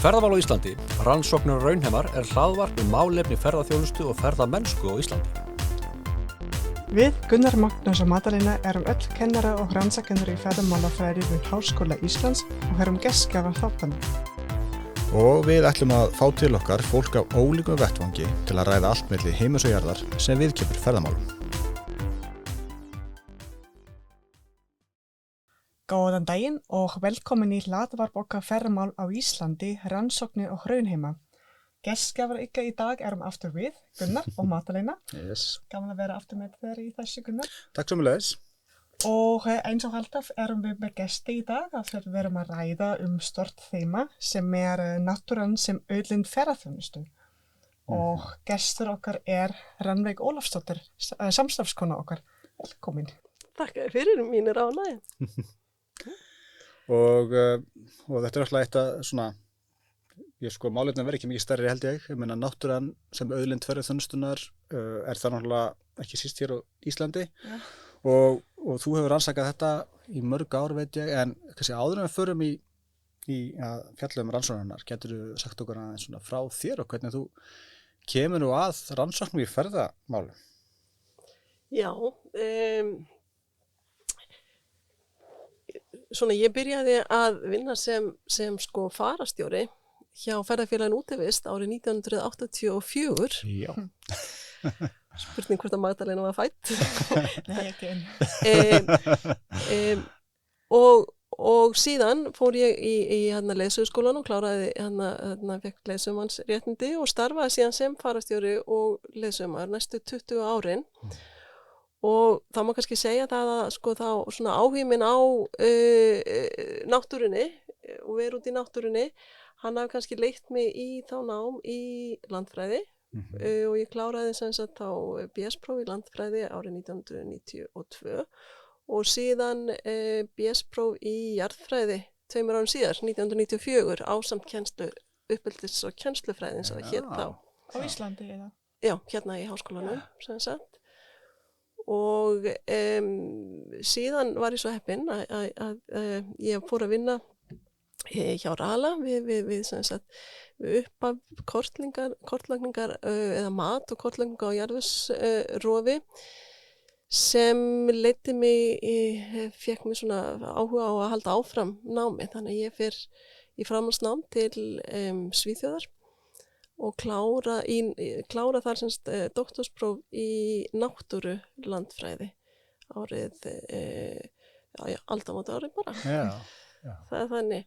Ferðamál á Íslandi, rannsóknir og raunheimar hlaðvarp málefni ferðaþjónustu og ferðamennsku á Íslandi. Við Gunnar Magnús og Madalena erum öll kennara og rannsakendur í ferðamálafræði við Háskóla Íslands og erum gestgjafar þáttanna. Og við ætlum að fá til okkar fólk af ólíkum vettvangi til að ræða allt milli heims og jarðar sem viðkemur ferðamálum. Góðan daginn og velkomin í hlaðvarp okkar ferðamál á Íslandi, rannsóknir og raunheima. Gestgjafar ykkar í dag erum aftur við, Gunnar og Madalena. Yes. Gaman að vera aftur með þér í þessu, Gunnar. Takk sömuleiðis. Og eins og alltaf erum við með gesti í dag að við verum að ræða stort þema sem náttúran sem auðlind ferðaþjónustu. Og gestur okkar Rannveig Ólafsdóttir, samstarfskona okkar. Velkomin. Takk fyrir, mín ánægja. Og þetta alltaf eitt að svona, málefnin verður ekki mikið stærri held ég. Ég meina náttúran sem auðlind ferðaþjónustunnar það náttúrulega ekki síst hér á Íslandi. Ja. Og þú hefur rannsakað þetta í mörg ár veit ég, en kannski áður en við förum í að fjalla rannsóknirnar, geturðu sagt okkur aðeins svona frá þér og hvernig þú kemur nú að rannsóknum í ferðamálum? Já, ég byrjaði að vinna sem farastjóri hjá ferðafélaginu Útivist árið 1984. Já. Spurning hvort að Magdalena var fædd. Nei, ekki enn. Og síðan fór ég í leiðsöguskólan og kláraði fekk leiðsögumannsréttindi og starfaði síðan sem farastjóri og leiðsögumaður næstu 20 árin. Og það má kannski segja það að þá svona áhuginn minn á náttúrunni og vera út í náttúrunni, hann hafi kannski leitt mig í þá nám í landfræði. Og ég kláraði sem sagt á BS-próf í landfræði árið 1992 og síðan BS-próf í jarðfræði 2 árum síðar, 1994, ásamt uppeldis- og kennslufræði eins og það hét þá. Á Íslandi eða? Já, hérna í háskólanum, sem sagt. Og síðan var ég svo heppin að ég fór að vinna hjá Rala við sem sagt uppaf kortlagningar eða mat og kortlagningar á jarðvegsrofi sem leiddi mig, fékk mig svona áhuga á að halda áfram námi. Þannig að ég fer í framhaldsnám til Svíþjóðar og klára þar sem doktorspróf í náttúru landfræði árið aldamót árið bara. Já. Það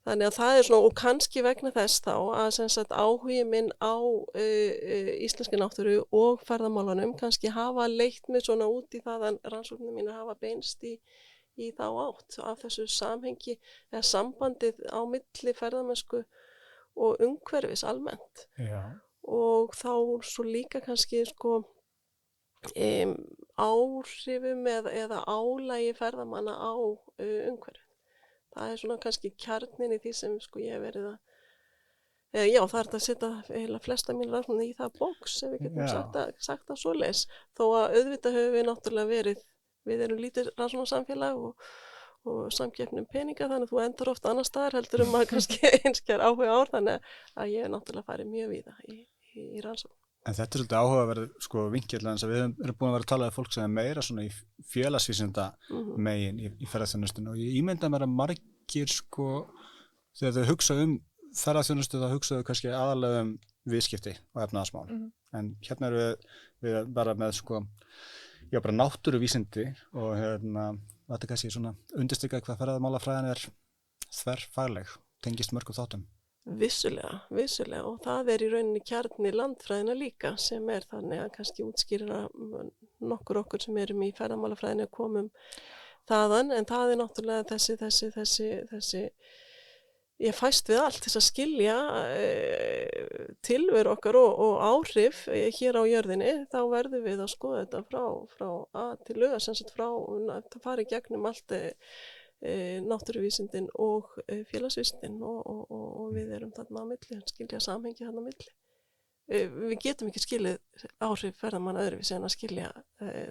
Þannig að það svona, og kannski vegna þess þá að sem sagt áhugi minn á íslenski náttúru og ferðamálunum kannski hafa leitt mig svona út í það að rannsóknir mínar hafa beinst í þá átt af þessu samhengi eða sambandið á milli ferðamennsku og umhverfis almennt. Já. Og þá svo líka kannski áhrifum eða álægi ferðamanna á umhverfið. Það svona kannski kjarnin í því sem ég hef verið að, já það að setja heila flesta mín rannsóknir í það box, ef við getum sagt það svoleiðis. Þó að auðvitað höfum við náttúrulega við erum lítið rannsóknarsamfélag og samkeppni peninga, þannig að þú endar oft annar staðar heldur maður kannski einskjær áhuga ár, þannig að ég hef náttúrulega farið mjög víða í rannsókn. En þetta svolítið áhugaverð vinkill, en við erum búin að vera að tala um fólk sem meira svona í félagsvísinda megin í ferðaþjónustunni og ég ímynda mér að margir þegar þau hugsa ferðaþjónustu þá hugsa þau kannski aðalega viðskipti og efnahagsmál. En hérna erum við bara með bara náttúruvísindi og þetta kannski svona undirstrika hvað ferðamálafræðin þverfagleg, tengist mörgum þáttum. Vissulega og það í rauninni kjarni landfræðina líka sem þannig að kannski útskýra nokkur okkur sem erum í ferðamálafræðinu komum þaðan, en það náttúrulega þessi ég fæst við allt þess að skilja tilveru okkar og áhrif hér á jörðinni, þá verðum við að skoða þetta frá A til Ö, sem sagt frá að fara í gegnum allt náttúruvísindin og félagsvísindin og við erum þarna á milli, skilja samhengi þarna á milli. við getum ekki skilið áhrif ferðamanna öðruvísi en að skilja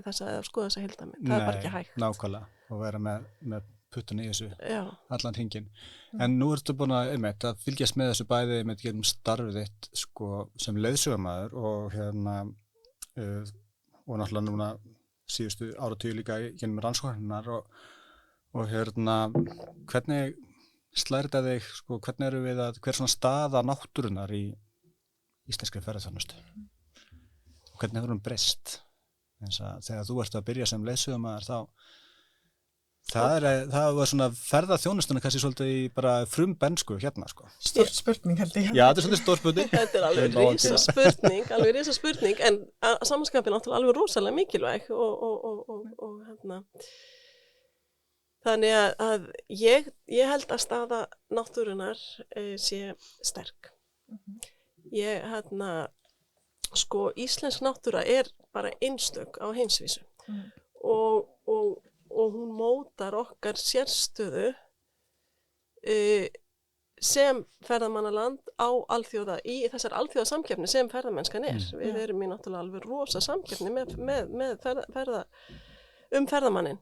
þessa eða skoða þessa heildarmynd. Það er bara ekki hægt. Nákvæmlega, og vera með puttun í þessu Já. allan hringinn. En nú ertu búin að fylgjast með þessu bæði gegnum starfið þitt sko, sem leiðsögumaður og og náttúrulega núna síðustu áratugi líka gegnum rannsóknirnar og hvernig slær þetta þig, sko, hvernig eru við hver svona staða náttúrunnar í íslenskri ferðaþjónustu og hvernig hefur hún breyst eins að þegar þú ert að byrja sem leiðsögumaður það var svona ferðaþjónustuna kannski svolítið í bara frumbensku hérna sko. Stór spurning held ég. Já, þetta er svolítið stór spurning. Þetta er alveg risa spurning, en samanskapin náttúrulega alveg rosalega mikilvæg og þannig að ég held að staða náttúrunnar sé sterk. Ég sko íslensk náttúra er bara einstök á heimsvísu og hún mótar okkar sérstöðu sem ferðamannaland í þessar alþjóðasamkeppni sem ferðamennskan er. Við erum í náttúrulega alveg rosa samkeppni með ferðamannin.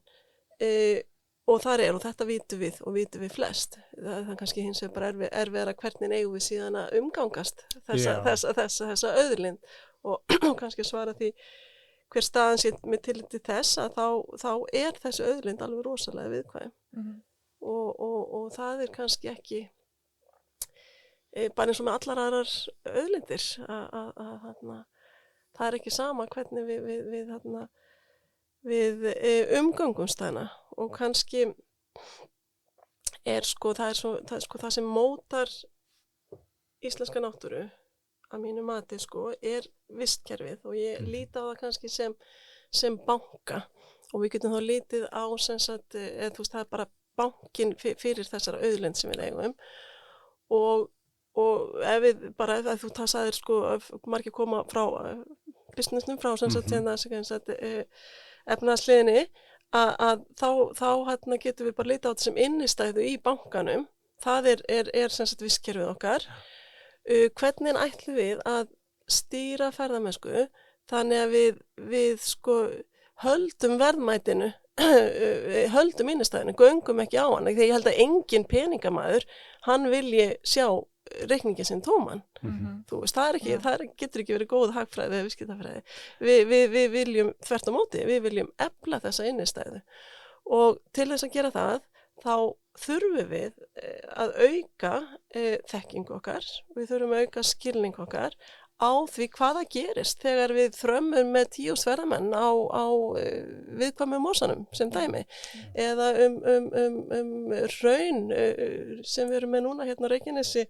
Og og þetta vitum við flest. Það er kannski hins vegar bara erfiðara hvernig eigum við síðan að umgangast þessa auðlind og kannski svara því hver staðan sé með tilliti þess að þá er þessi auðlind alveg rosalega viðkvæm. Og það er kannski ekki bara eins og með allar aðrar auðlindir það er ekki sama hvernig við umgöngumst hana og kannski það sem mótar íslenska náttúru að mínu mati er vistkerfið og ég líti á það kannski sem banka og við getum þá litið á það er bara bankinn fyrir þessara auðlind sem við eigum og ef við bara ef þú sagðir margir koma frá businessnum frá efnahagsliðinni að þá getum við bara litið á þetta sem innistæðu í bankanum. Það er vistkerfið okkar. Hvernig ætlum við að stýra ferðamennsku þannig að við höldum verðmætinu, höldum innistæðinu, göngum ekki á hann. Þegar ég held að engin peningamaður, hann vilji sjá reikningin sinn tóman. Þú veist, það getur ekki verið góð hagfræði eða viðskiptafræði. Við viljum þvert á móti, við viljum efla þessa innistæðu og til þess að gera það þá þurfum við að auka þekkingu okkar, við þurfum að auka skilning okkar á því hvaða gerist þegar við þrömmum með 10 ferðamenn á viðkvæmum mosanum sem dæmi eða hraun sem við erum með núna hérna á Reykjanesi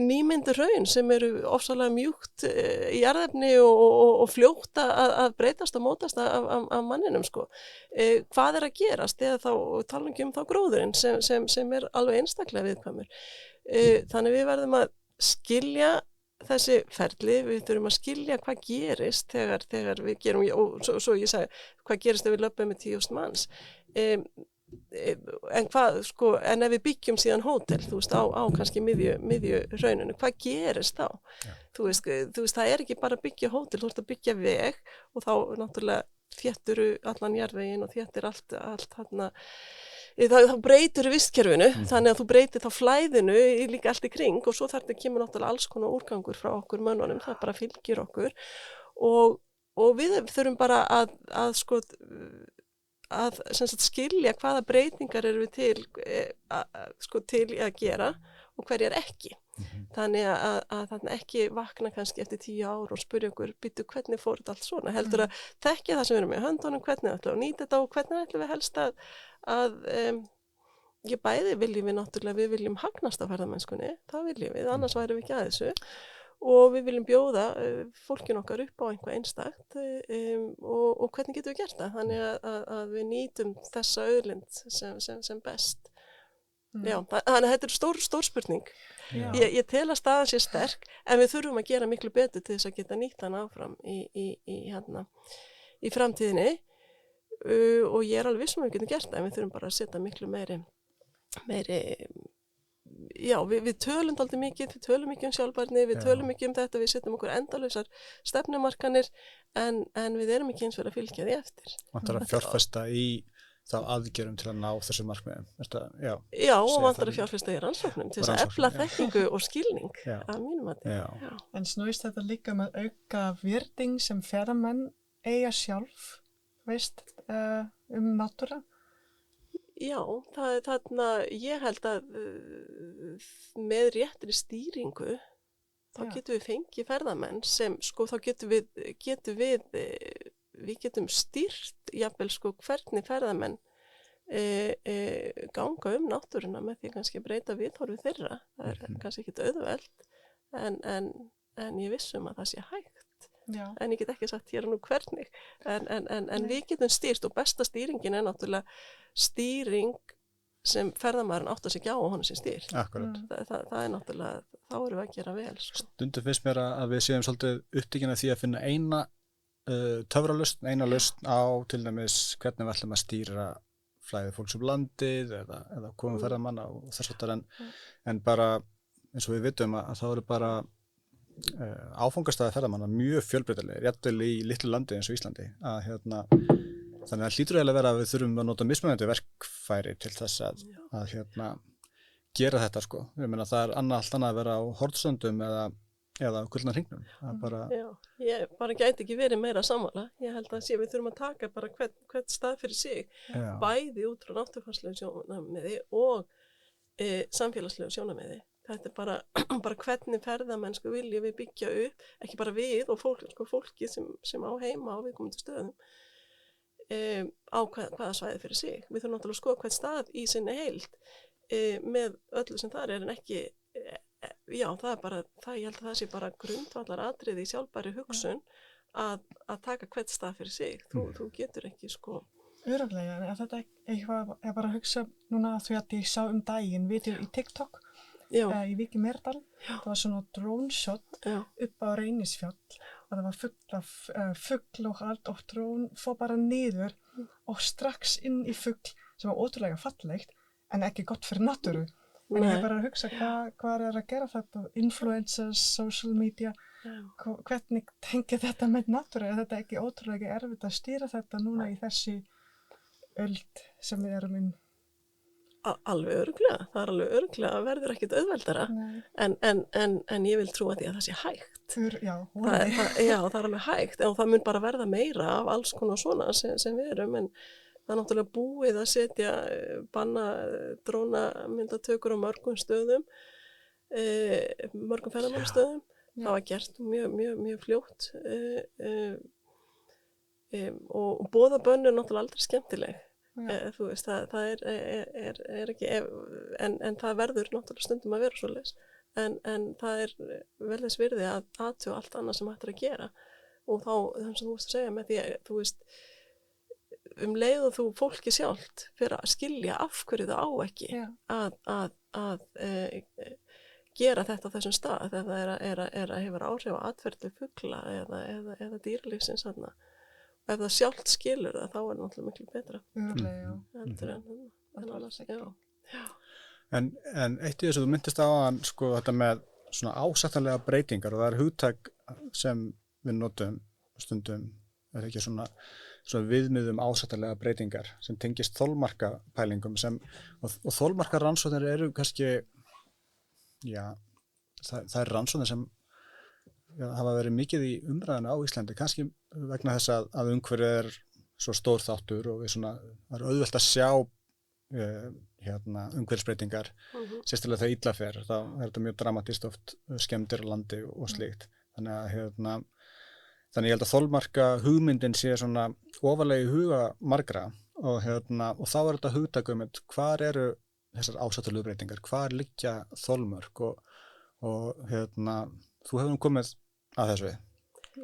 nýmyndu hraun sem eru ofsalega mjúkt í jarðefni og fljótt að breytast og mótast af manninum hvað er að gerast eða þá tala ekki þá gróðurinn sem er alveg einstaklega viðkvæmur þannig við verðum að skilja þessi ferli, við þurfum að skilja hvað gerist þegar við gerum og svo ég sagði, hvað gerist þegar við löpum með 10.000 manns en ef við byggjum síðan hótel, þú veist, á kannski miðju hrauninu, hvað gerist þá? Þú veist, það er ekki bara að byggja hótel, þú ert að byggja veg og þá náttúrulega þétturu allan jarðveginn og þéttir allt þarna þá breytir vistkerfinu, þannig að þú breytir þá flæðinu líka allt í kring og svo þarna kemur náttúrulega alls konar úrgangur frá okkur mönnunum, það bara fylgir okkur og við þurfum bara að skilja hvaða breytingar eru við til að gera og hverjar ekki. Þannig að þarna ekki vakna kannski eftir 10 ár og spyrja okkur, býttu hvernig fór þetta allt svona, heldur að þekkja það sem við erum með höndunum, hvernig ætlum við að nýta þetta og hvernig ætlum við helst bæði viljum við náttúrulega, við viljum hagnast á ferðamennskunni, það viljum við, annars værum við ekki að þessu og við viljum bjóða fólkinu okkar upp á einhvað einstakt og hvernig getum við gert það, þannig að við nýtum þessa auðlind sem best. Já, þannig að þetta er stór spurning. Ég tel að staðan sé sterk en við þurfum að gera miklu betur til þess að geta nýtt hann áfram í framtíðinni og ég er alveg viss við getum gert það en við þurfum bara að setja miklu meiri já, við tölum dálítið mikið, við tölum mikið sjálfbærni, við tölum mikið þetta, við setjum okkur endalausar stefnumarkanir en við erum ekki eins og að fylgja því eftir. Vantar að fjárfesta í þá aðgerðum til að ná þessu markmiðum. Já, og vantar að fjárfesta í rannsóknum til þess að efla þekkingu og skilning að mínum mati. Já. En snúist þetta líka með auka virðing sem ferðamenn eiga sjálf, veist, náttúra? Já, það er þarna, ég held að með réttri stýringu þá getum við fengið ferðamenn sem, þá við getum stýrt jafnvel hvernig ferðamenn ganga náttúruna með því kannski breyta viðhorfi þeirra. Það er kannski ekkit auðvelt en ég vissum að það sé hægt. Já. En ég get ekki sagt hér og nú hvernig. En við getum stýrt og besta stýringin er náttúrulega stýring sem ferðamaðurinn átt að sig á og hann sem stýrt. Akkurat. Það er náttúrulega, þá erum við að gera vel. Stundum finnst mér að við séum svolítið upptekinn af því að finna eina töfralausn, eina lausn á til dæmis hvernig við ætlum að stýra flæði fólks landið eða komum ferðamanna og þess aftar en bara eins og við vitum að þá eru bara áfangastæði ferðamanna mjög fjölbreytilegir, jafnvel í litlu landi eins og Íslandi þannig að hlýtur eiginlega vera að við þurfum að nota mismunandi verkfæri til þess að gera þetta Ég meina það er allt annað að vera á Hornsöndum eða Gullna hringnum. Já, ég bara gæti ekki verið meira sammála. Ég held að við þurfum að taka bara hvern stað fyrir sig, bæði út frá náttúrufárslegu sjónarmiði og samfélagslegu sjónarmiði. Þetta er bara hvernig ferðamennsku viljum við byggja upp, ekki bara við og fólki sem á heima á viðkomandi stöðum á hvaða svæði fyrir sig. Við þurfum náttúrulega að skoða hvern stað í sinni heild með öllu sem þar en ekki, það er bara, ég held að það sé bara grundvallar atriði í sjálfbæri hugsun að taka hvern stað fyrir sig. Þú getur ekki Örugglega, þetta eitthvað bara að hugsa núna því að ég sá daginn vídeó í TikTok. Í Viki Merdal, það var svona drone shot upp á Reynisfjall og það var fullt af fugl og allt og drone fór bara niður og strax inn í fugl sem var ótrúlega fallegt en ekki gott fyrir náttúru. En ég bara að hugsa hvað er að gera þetta, influencers, social media, hvernig tengir þetta með náttúru? Er þetta ekki ótrúlega erfitt að stýra þetta núna í þessi öld sem við erum inn? Alveg örugglega, það er alveg örugglega verður ekkit auðveldara en ég vil trúa því að það sé hægt. Það er alveg hægt og það mun bara verða meira af alls konar svona sem við erum en það er náttúrulega búið að setja banna drónamyndatökur á mörgum stöðum, mörgum ferðamannastöðum. Það var gert mjög fljótt og boðabönn er náttúrulega aldrei skemmtileg. Þú veist, það er ekki en það verður náttúrulega stundum að vera svoleiðis en það er vel þess virði að athuga allt annað sem hægt er að gera og þá sem þú veist að segja með því að þú veist leið og þú fólki sjálft fyrir að skilja af hverju það á ekki að gera þetta á þessum stað þegar það er að hefur áhrif á atferli fugla eða dýralífsins þarna. Ef það sjálft skilur það, þá er náttúrulega miklu betra. En eitt í þessu, þú myndist á að þetta með svona ásættanlega breytingar og það er hugtak sem við notum stundum, er ekki svona viðmiðum ásættanlega breytingar sem tengist þolmarkapælingum og þolmarkarannsóknir eru kannski, það er rannsóknir sem hafa verið mikið í umræðinu á Íslandi, kannski vegna þess að umhverfið er svo stór þáttur og það er auðvelt að sjá umhverfisbreytingar, sérstaklega þegar illa fer, þá er þetta mjög dramatískt oft skemmdir á landi og slíkt. Þannig ég held að þolmarka hugmyndin sé svona ofarlega í huga margra og þá er þetta hugtak hvar eru þessar ásættulegu breytingar, hvar liggja þolmörk og þú hefur komið að þessu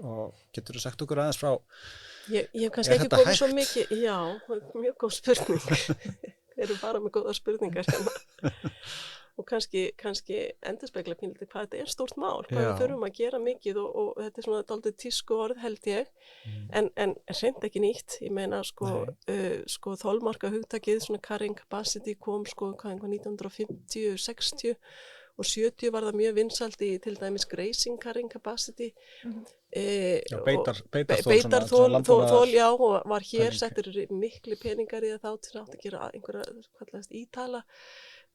og getur þú sagt okkur aðeins frá Ég hef kannski ekki komið svo mikið mjög góð spurning við erum bara með góða spurningar og kannski endurspegla pínlítið hvað þetta stórt mál, hvað Já. við þurfum að gera mikið og þetta svona dálítið tísku orð held ég, en hreint ekki nýtt, ég meina sko þolmarka hugtakið, svona carrying capacity kom sko hvað 1950, 60 og 70 var það mjög vinsælt í til dæmis grazing carrying capacity. Beitarþol, já, og var hér settir miklu peningar í það þá til að gera einhverja, kallast ítala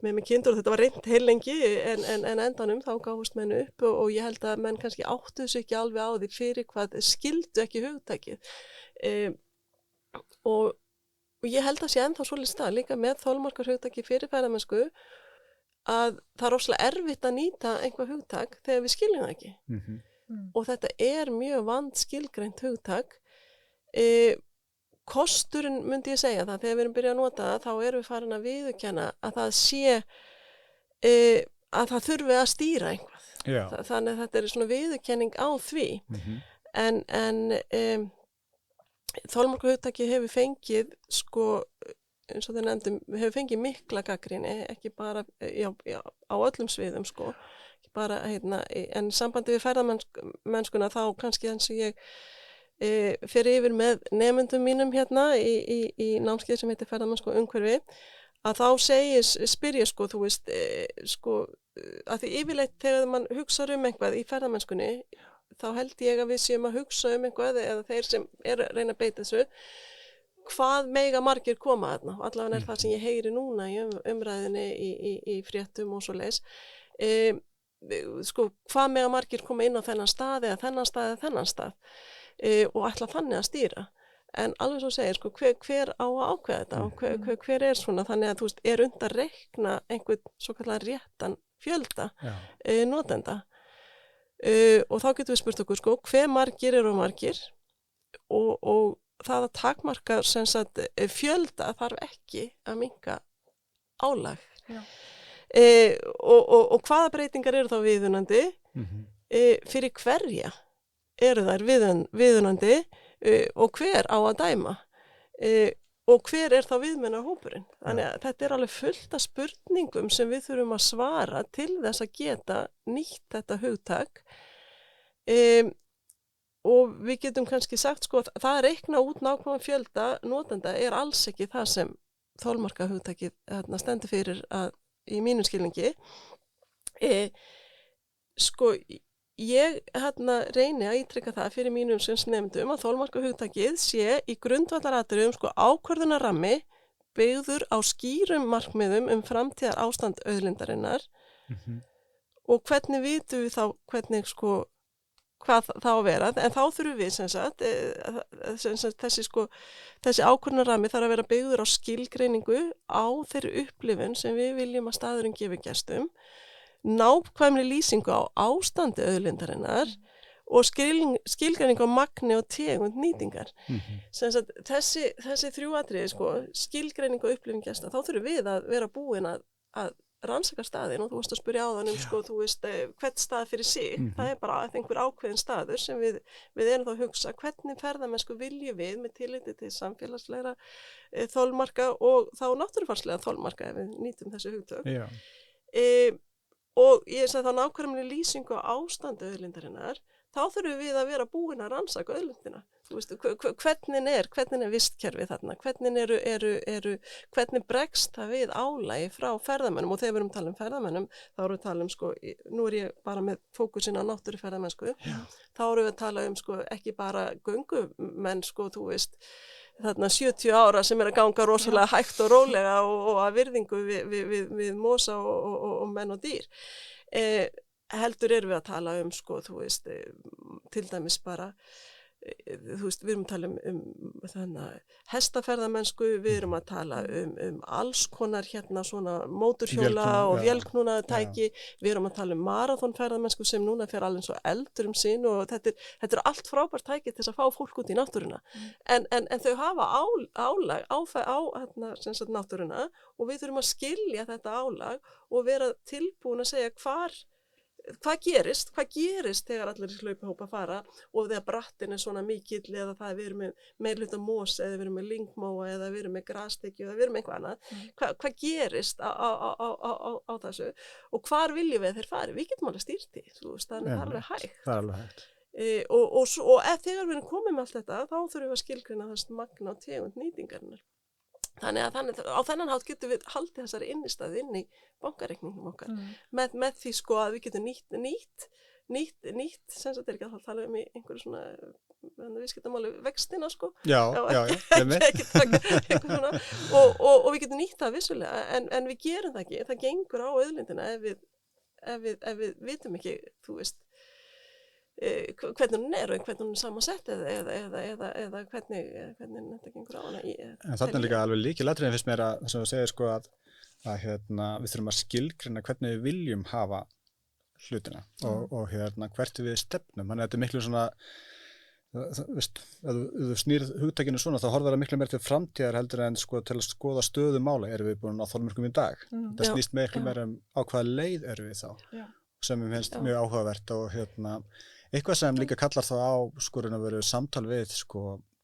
með kindur, og þetta var reynt heil lengi en endanum þá gáfust menn upp og ég held að menn kannski áttuðu sig ekki alveg á því fyrir hvað skildu ekki hugtakið. Og ég held að sé ennþá svolítið stað líka með þolmarkar hugtaki fyrir ferðamennsku að það er rosalega erfitt að nýta einhver hugtak þegar við skiljum það ekki. Og þetta mjög vandskilgreint hugtak. Kosturinn myndi ég segja það, þegar við erum byrjað að nota það, þá erum við farin að viðurkenna að það sé, að það þurfi að stýra einhvað. Þannig að þetta svona viðurkenning á því. En þolmarka hugtaki hefur fengið, sko, eins og þeir nefndum, hefur fengið mikla gagnrýni, ekki bara á öllum sviðum, sko, ekki bara, en sambandi við ferðamennskuna þá kannski eins og ég fer yfir með nemendum mínum í námskeið sem heitir ferðamennsku og umhverfi, að þá spyr ég, sko, þú veist, sko, að því yfirleitt þegar mann hugsar eitthvað í ferðamennskunni, þá held ég að við séum að hugsa eitthvað eða þeir sem að reyna að beita þessu, hvað mega margir koma þarna, allavega það sem ég heyri núna í umræðinni í fréttum og svoleiðis, sko, hvað mega margir koma inn á þennan stað eða þennan stað og ætla þannig að stýra, en alveg svo segir, sko, hver á að ákveða þetta og hver svona, þannig að þú veist, unnt að reikna einhvern svo kallar réttan fjölda notenda og þá getum við spurt okkur, sko, hve margir eru margir og það að takmarka sem sagt fjölda þarf ekki að minnka álag. Og hvaða breytingar eru þá viðunandi? Fyrir hverja eru þær viðunandi og hver á að dæma? Og hver þá viðmennarhópurinn? Þannig að þetta alveg fullt af spurningum sem við þurfum að svara til þess að geta nýtt þetta hugtak. Og við getum kannski sagt, sko, að það reikna út nákvæmlega fjölda notenda alls ekki það sem þolmarka hugtakið stendur fyrir í mínum skilningi. Sko, ég reyni að ítrykka það fyrir mínum nefndum að þolmarka hugtakið sé í grundvallaratriðum, sko, ákvörðunarrammi byggður á skýrum markmiðum framtíðar ástand auðlindarinnar og hvernig vitum við þá hvernig, sko, hvað það á að vera, en þá þurfum við þessi ákvörðunarrammi þarf að vera byggður á skilgreiningu á þeirri upplifun sem við viljum að staðurinn gefi gestum, nákvæmri lýsingu á ástandi auðlindarinnar og skilgreiningu á magni og tegund nýtingar. Þessi þrjú atriði, sko, skilgreiningu og upplifun gesta, þá þurfum við að vera búin að rannsaka staðinn og þú varst að spyrja áðan sko, þú veist, hvert stað fyrir sig, það bara einhver ákveðin staður sem við erum þá að hugsa, hvernig ferðamennsku viljum við með tilliti til samfélagslegra þolmarka og þá náttúrufarslega þolmarka ef við nýtum þessu hugtök. Og ég sagði þá nákvæmlega lýsingu á ástandi auðlindarinnar, þá þurfum við að vera búin að rannsaka auðlindina. Þú veist, hvernig vistkerfið þarna, hvernig bregst það við álagi frá ferðamönnum og þegar við erum að tala ferðamönnum, þá erum við að tala sko, nú ég bara með fókusinn á náttúruferðamennsku, þá erum við að tala sko, ekki bara göngumenn, sko, þú veist, þarna 70 ára sem að ganga rosalega hægt og rólega og að virðingu við mosa og menn og dýr. Heldur erum við að tala sko, þú veist, til dæmis bara, þú veist, við erum að tala þannig hestaferðamennsku, við erum að tala alls konar svona móturhjóla og vélknúna tæki, við erum að tala maraþonferðamennsku sem núna fer alveg svo eldur sín og þetta allt frábært tæki til þess að fá fólk út í náttúruna. En þau hafa álag á náttúruna og við þurfum að skilja þetta álag og vera tilbúin að segja hvar hvað gerist þegar allir þessi hlaupahópa fara og þegar brattin svona mikill eða það við erum með meirhluta mos eða við erum með lyngmóa eða við erum með grastekju eða við erum með eitthvað annað. Hvað gerist á þessu og hvar viljum við þeir fari? Við getum alveg stýrt því, þannig það alveg hægt. Það alveg hægt. Og þegar við erum komið með allt þetta, þá þurfum við að skilgreina þess magna og tegund nýtingarinnar. Þannig á þennan hátt getum við haldið þessari innistæðu inn í bankareikningum okkar með því að við getum nýtt sem þetta ekki að tala í einhverju svona viðskiptamáli vextina Já, og við getum nýtt það vissulega en við gerum það ekki, það gengur á auðlindina ef við vitum ekki, hvernig hún og hvernig hún samansett eða hvernig þetta gengur á hana. En þarna líka alveg lykilatriðin finnst mér að þess að þú segir að við þurfum að skilgreina hvernig við viljum hafa hlutina og hvert við stefnum. Þannig að þetta miklu svona, ef þú snýrð hugtakinu svona þá horfir það miklu meira til framtíðar heldur en til að skoða stöðu mála. Erum við búin á þolmörkum í dag? Það snýst miklu meira á hvaða leið erum við þá? Sem við finnst mjög áhugavert og eitthvað sem líka kallar þá á að vera samtal við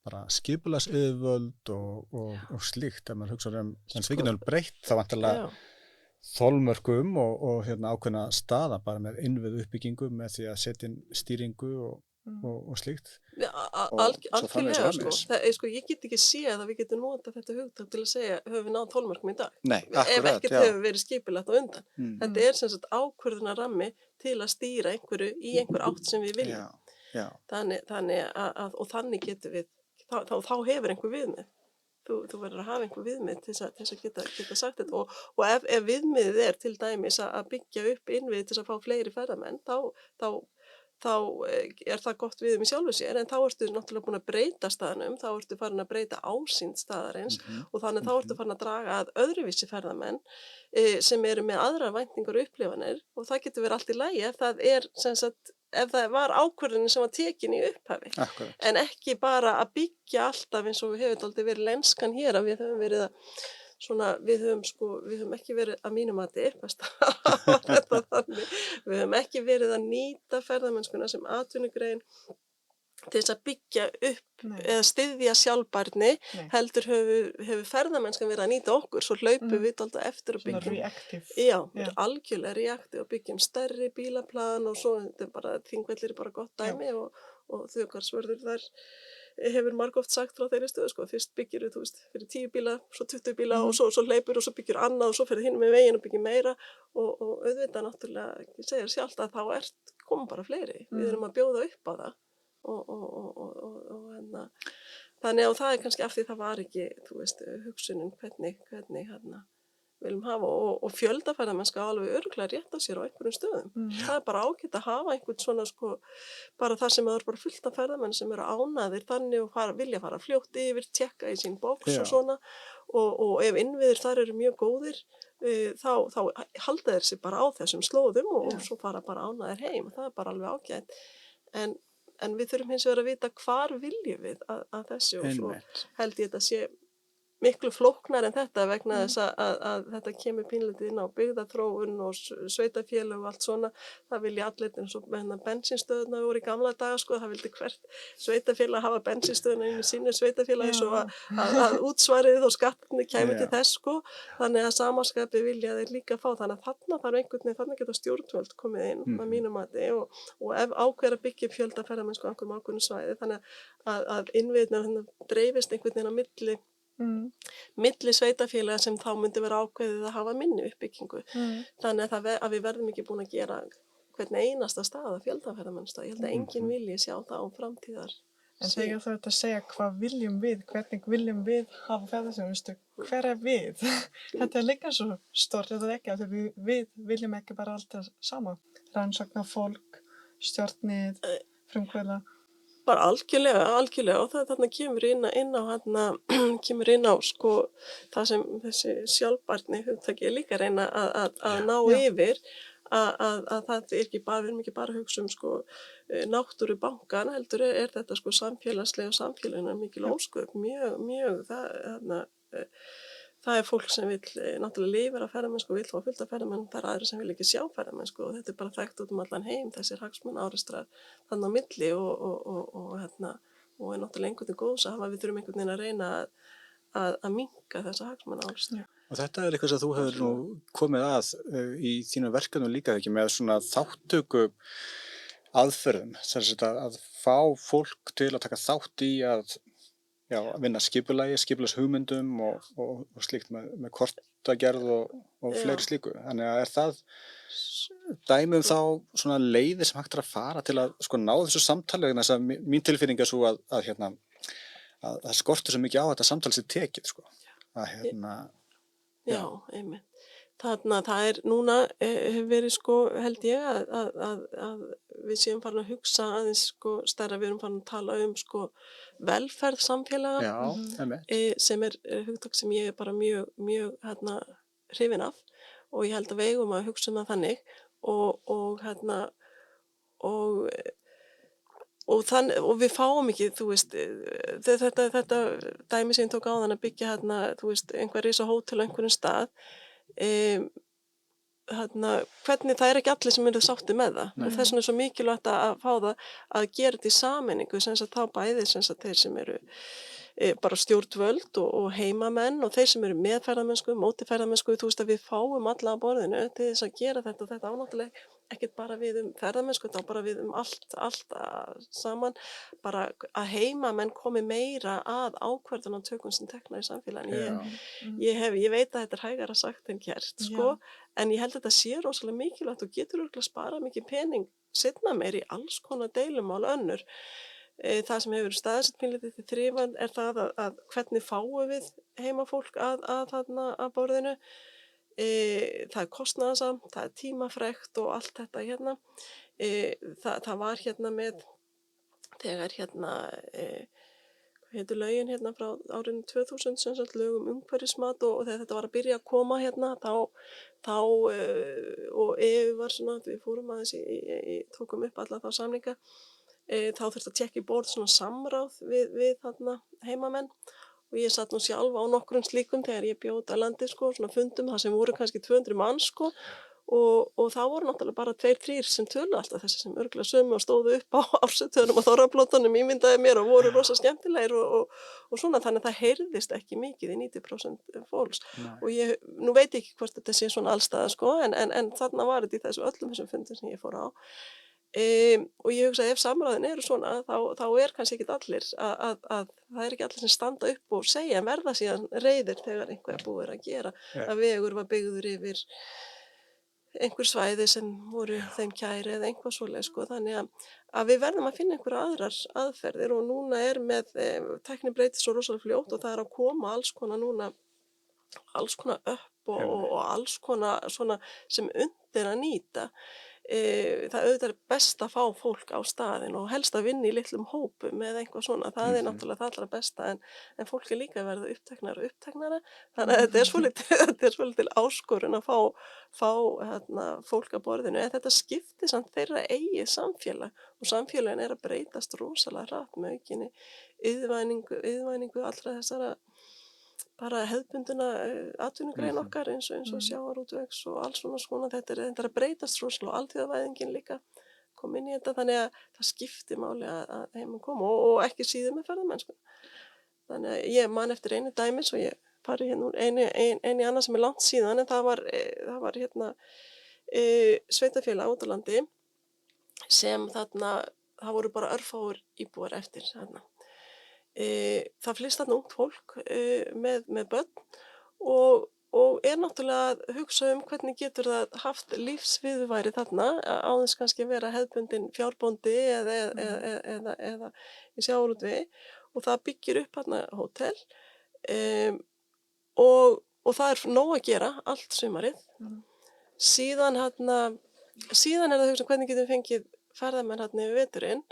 bara skipulagsyfirvöld og slíkt ef maður hugsa en við getum breytt þá vantarlega þolmörkum og ákveðna staða bara með innvið uppbyggingu með því að setja inn stýringu og slíkt. Algjörlega ég get ekki séð að við getum notað þetta hugtak til að segja höfum við náð þolmörkum í dag. Nei, akkurat, ef ekkert hefur verið skipulagt á undan. Þetta sem sagt ákvörðunarrammi til að stýra einhverju í einhver átt sem við viljum. Þannig og þannig getum við þá hefur einhver viðmið. Þú verður að hafa einhver viðmið til að geta sagt þetta og ef viðmiðið til dæmis að byggja upp innvið til að fá fleiri ferðamenn þá það gott við í sjálfu sér en þá ertu náttúrulega búin að breyta staðnum, þá ertu farin að breyta ásýnd staðarins og þannig þá ertu farin að draga að öðruvísi ferðamenn sem eru með aðrar væntingar og upplifanir og það getur verið allt í lagi ef það var ákvörðunin sem var tekin í upphafi. Akkurat. En ekki bara að byggja alltaf eins og við hefum aldrei verið lenskan hér að við höfum verið við höfum ekki verið að mínu mati við höfum ekki verið að nýta ferðamennskuna sem atvinnugrein til þess að byggja upp eða styðja sjálfbærni heldur hefur ferðamennskan verið að nýta okkur svo hlaupum við alltaf eftir að byggja algjörlega reaktiv og byggjum stærri bílaplan og svo bara Þingvellir bara gott dæmi og þjóðgarðsvörður þar hefur margoft sagt frá þeirri stöðu fyrst byggir þú fyrir 10 bíla, svo 20 bíla og svo hleypur og svo byggir annað og svo fyrir hinn með veginn og byggir meira og auðvitað náttúrulega segir sjálft að þá koma bara fleiri við erum að bjóða upp á það og þannig að það kannski af því það var ekki hugsunin hvernig viljum hafa og fjöldaferðamennska alveg örugglega rétt á sér á einhverjum stöðum. Það bara ágætt að hafa einhvern svona bara það sem það bara fullt af ferðamenn sem eru ánægðir þannig og vilja fara fljótt yfir, tjekka í sín box og svona og ef innviðir þar eru mjög góðir þá halda þeir sig bara á þessum slóðum og svo fara bara ánægðir heim og það bara alveg ágætt. En við þurfum hins vegar að vita hvar viljum við að þessu og svo held ég þetta sé miklu flóknar en þetta vegna þess að þetta kemur pínlítið inn á byggðaþróun og sveitafélag og allt svona. Það vilja allir eins og bensínstöðuna voru í gamla daga það vildi hvert sveitafélag hafa bensínstöðuna inn í sínu sveitafélagi svo að útsvarið og skattinni kæmi til þess Þannig að samaskapi vilja þeir líka fá þannig að þarna geta stjórnvöld komið inn að mínu mati og ef ákveður að byggja fjöldaferðamennsku á einhverjum ákveðnu svæði þannig að innviðirnir dreifist einhvern veginn á milli sveitafélaga sem þá myndi vera ákveðið að hafa minni uppbyggingu. Þannig að við verðum ekki búin að gera hvern einasta stað að fjöldaferðamennstað. Ég held að enginn vilji sjá það á framtíðar. En þegar þú ert að segja hvað viljum við, hvernig viljum við hafa ferðaþjónustu, hver við? Þetta líka svo stórt, þetta ekki, af því við viljum ekki bara alltaf sama. Rannsókna fólk, stjórnir, frumkvöla. Bara algjörlega og þarna kemur inn á það sem þessi sjálfbærni hugtaki líka reyna að ná yfir að það ekki bara, við erum ekki bara að hugsa náttúru bankan, heldur þetta samfélagslega og samfélagina mikil ósköp, mjög það fólk sem vill náttúrulega lifir á ferðamennsku og vill fá fullt af ferðamenn, það aðrir sem vil ekki sjá ferðamennsku og þetta bara þekkt út allan heim, þessir hagsmunaárekstrar þannig á milli og náttúrulega einhvern veginn góðs að við þurfum einhvern veginn að reyna að minnka þessa hagsmunaárekstra. Og þetta eitthvað sem þú hefur nú komið að í þínu verkefnum líka ekki með svona þáttöku aðferðum, þess að fá fólk til að taka þátt í að vinna skipulagshugmyndum og slíkt með kortagerð og fleiri slíku. Þannig að það dæmi þá svona leiðir sem hægt að fara til að sko ná þessu samtali, þess að mín tilfinning svo að það skortur svo mikið á þetta samtal sér tekið sko. Já, einmitt. Þarna það núna hefur verið sko held ég að við séum farin að hugsa aðeins sko stærra, við erum farin að tala sko velferð samfélaga sem hugtak sem ég bara mjög hrifin af og ég held að við eigum að hugsa það þannig og við fáum ekki, þú veist, þetta dæmi sem ég tók áðan að byggja þú veist, einhver risa hótel á einhverjum stað, hvernig það ekki allir sem eru sátti með það. Og þess vegna svo mikilvægt að fá það að gera þetta í sameiningu, sem sagt þá bæði sem sagt þeir sem eru bara stjórnvöld og heimamenn og þeir sem eru með ferðamennsku, móti ferðamennsku, þú veist að við fáum alla að borðinu til þess að gera þetta og þetta ánáttúrulega ekkert bara við ferðamennsku, þetta bara við allt saman, bara að heimamenn komi meira að ákvörðunartökum sem teknar í samfélaginu. Ég veit að þetta hægara sagt en gert, sko, en ég held að þetta sé rosalega mikilvægt og getur örugglega sparað mikið pening seinna meir í alls konar deilumál önnur. Það sem hefur staðsett pínlítið til þrifan það að hvernig fáum við heimafólk að borðinu. Það kostnaðarsamt, það tímafrekt og allt þetta hérna. Það var hérna með, þegar hvað heitir lögin hérna frá árinu 2000, sem sagt lög umhverfismat og þegar þetta var að byrja að koma hérna, þá og var svona, við fórum aðeins tókum upp alla þá samninga, þá þurfti að tékka í borð svona samráð við heimamenn og ég satt nú sjálf á nokkrum slíkum þegar ég bjó út á landi sko, svona fundum það sem voru kannski 200 manns sko og þá voru náttúrulega bara 2-3 sem tölu alltaf þessi sem örgulega sömu og stóðu upp á ársetöðunum og þorrablótunum ímyndaði mér og voru rosa skemmtilegir og svona þannig að það heyrðist ekki mikið í 90% fólks. Og ég, nú veit ég ekki hvort þetta sé svona allstaða sko en þarna var þetta í þessu öllum þessum fundum sem ég fór á. Og ég hugsa að ef samráðin eru svona þá kannski ekki allir að það ekki allir sem standa upp og segja en verða síðan reiðir þegar einhver búið að gera að vegur var byggður yfir einhver svæði sem voru þeim kæri eða einhvað svoleið sko þannig að við verðum að finna einhverja aðrar aðferðir og núna með tæknin breytist svo rosalega fljótt og það að koma alls konar upp og alls konar svona sem undir að nýta. Það auðvitað best að fá fólk á staðinn og helst að vinna í litlum hópum eða eitthvað svona, það náttúrulega það allra besta en fólk líka að verða uppteknara þannig að þetta svolítið áskorun að fá fólk að borðinu en þetta skiptir samt þeirra eigið samfélag og samfélagin að breytast rosalega hratt með aukinni iðvæningu allra þessara bara hefðbundina atvinnugrein okkar eins og sjávarútvegs og alls svona þetta að breytast rosalega og alþjóðavæðingin líka kom inn í þetta þannig að það skiptir máli að heim koma og ekki síður með ferðamennsku. Þannig að ég man eftir einu dæmis og ég fari hérna einu annað sem langt síðan en það var hérna sveitafélag út á landi sem þarna það voru bara örfáir íbúar eftir þarna. Það flyst þarna ungt fólk með börn og náttúrulega að hugsa hvernig getur það haft lífsviðurværi þarna áðins kannski að vera hefðbundin fjárbóndi eða í sjávarútvegi og það byggir upp þarna hótel og það nóg að gera allt sumarið. Síðan það að hugsa hvernig getum við fengið ferðamenn þarna yfir veturinn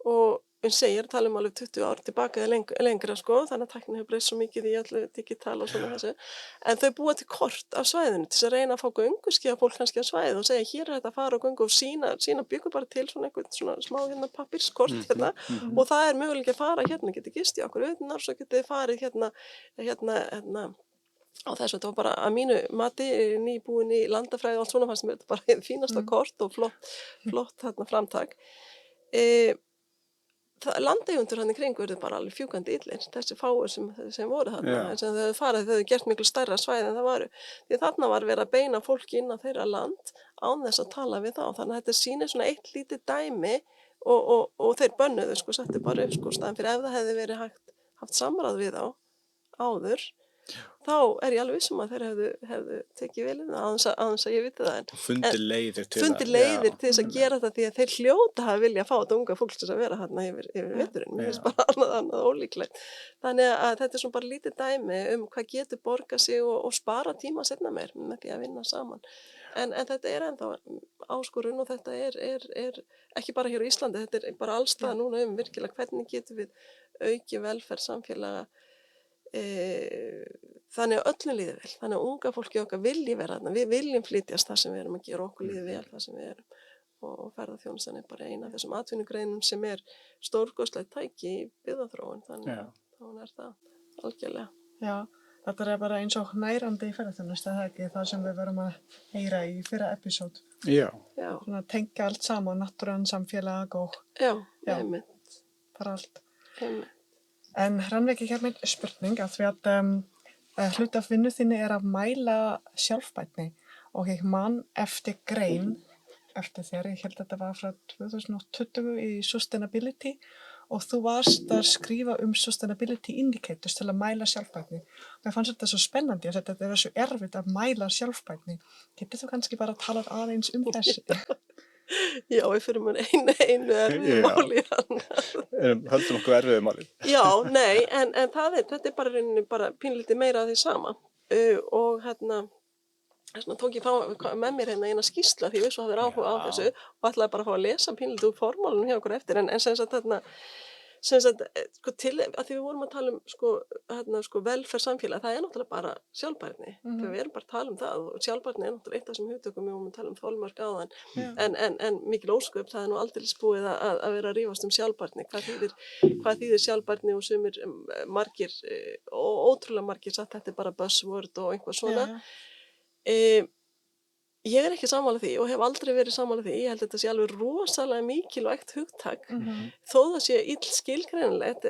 og segir, tala alveg 20 ár tilbaka eða lengra sko, þannig að tæknin hefur breyst svo mikið í öllu digital og svona þessu, en þau búa til kort af svæðinu til þess að reyna að fá gönguskíða fólk kannski á svæðið og segja hér þetta að fara og göngu og sína byggur bara til svona einhvern svona smá pappírskort hérna og það mögulega að fara hérna, getið gist í okkur auðnar, svo getið farið hérna á þessu. Þetta var bara að mínu mati nýbúin í landafræði og allt svona, fannst mér þetta bara hið fínasta kort og flott þarna framtak. Landeigendur hann í kring urðu bara alveg fjúkandi illir, þessi fáir sem voru þarna, sem þau höfðu farið, þau höfðu gert miklu stærra svæði en það varu. Því þarna var verið að beina fólki inn á þeirra land án þess að tala við þá. Þannig að þetta sýnir svona eitt lítið dæmi og þeir bönnuðu, sko, settu bara upp, sko, staðan fyrir ef það hefði verið haft samráð við þá áður, þá er ég alveg vissum að þeir hefðu tekið vel inn aðeins að ég viti það. Fundir leiðir til til þess að gera það, því að þeir hljóta að vilja fá þetta unga fólk til að vera þarna yfir veturinn. Mér finnst bara annað ólíklegt. Þannig að þetta er svona bara lítið dæmi hvað getur borgað sig og spara tíma seinna meir með því að vinna saman. En þetta er ennþá áskorun og þetta er ekki bara hér á Íslandi, þetta er bara allstað núna virkilega hvernig getum við auki velferð samfélaga þannig að öllum líði vel, þannig að unga fólki okkar vilji vera þarna, við viljum flytjast það sem við erum að gera, okkur líði vel það sem við erum og ferðaþjónustan er bara eina af þessum atvinnugreinum sem er stórkostlegt tæki í byggðaþróun, þannig að hún er það algjörlega. Já, þetta er bara eins og nærandi í ferðaþjónustu, það er ekki það sem við verum að heyra í fyrra epísód. Já. Svona tengja allt saman, náttúran, samfélag og einmitt. Bara allt. Einmitt. En Rannveig, hér með spurning af því að hluti af vinnu þinni er að mæla sjálfbærni og ég man eftir grein eftir þér, ég held að þetta var frá 2020 í Sustainability og þú varst að skrifa Sustainability Indicators til að mæla sjálfbærni. Og ég fannst þetta svo spennandi að þetta er svo erfitt að mæla sjálfbærni. Getur þú kannski bara talað aðeins þessu? Já, við fyrir mér einu erfiðu máli hann. Höldum okkur erfiðu máli. Já, nei, en þetta er bara rauninni bara pínlítið meira af því sama. Og þess vegna tók ég með mér eina skýrsla því ég vissu að það áhuga á þessu og ætlaði bara að fá að lesa pínlítið úr formálunum hjá okkur eftir. En sem sagt, til að því við vorum að tala velferð samfélag, það er náttúrulega bara sjálfbærni. Við erum bara að tala það og sjálfbærni er náttúrulega eitt af þessum hugtökum við vorum að tala þolmörk áðan. En mikil ósköp, það er nú aldeilis búið að vera að rífast sjálfbærni. Hvað þýðir sjálfbærni og sumir margir, og ótrúlega margir sagt þetta er bara buzzword og einhvað svona. Ég er ekki sammála því og hef aldrei verið sammála því. Ég held að þetta sé alveg rosalega mikilvægt hugtak. Þó það sé ill skilgreinilegt,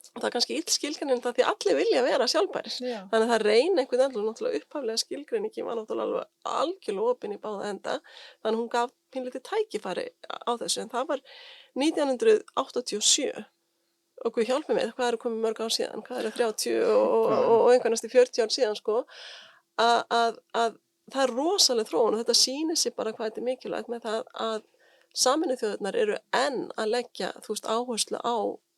það er kannski ill skilgreinilegt því allir vilja vera sjálfbærir. Þannig að það reyna einhvern veginn, náttúrulega upphaflega skilgreiningin var náttúrulega algjörlega opin í báða enda. Þannig að hún gaf pínlítið tækifæri á þessu, en það var 1987. Og Guð hjálpi mér, hvað komið mörg ár síðan, hvað 30 og einhvern næstu 40 ár síðan, að það er rosaleg þróun og þetta sýnir sig bara hvað þetta er mikilvægt með það að Sameinuðu þjóðirnar eru enn að leggja, áherslu á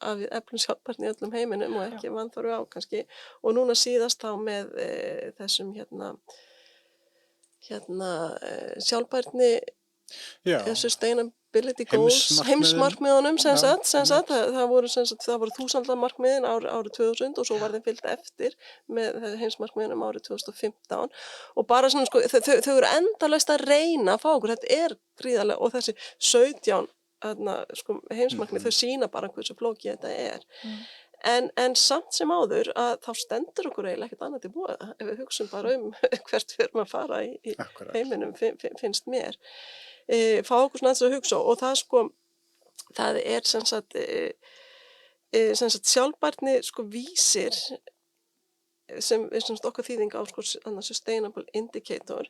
að við eflum sjálfbærni í öllum heiminum og ekki vanþörfu á kannski. Og núna síðast þá með þessum sjálfbærni, sustainability goals, heimsmarkmiðunum sem sagt, það voru 1000 markmiðin árið 2000 og svo var þeim fylgt eftir með heimsmarkmiðunum árið 2015 og bara svona þau eru endalaust að reyna að fá okkur, þetta er gríðarlega og þessi 17 heimsmarkmið, þau sýna bara hversu flókið þetta er. En samt sem áður að þá stendur okkur eiginlega ekkert annað til boða ef við hugsum bara hvert við erum að fara í heiminum, finnst mér. Fá okkur svona þess að hugsa og það er sem sagt sjálfbærni vísir sem okkar þýðing á Sustainable Indicator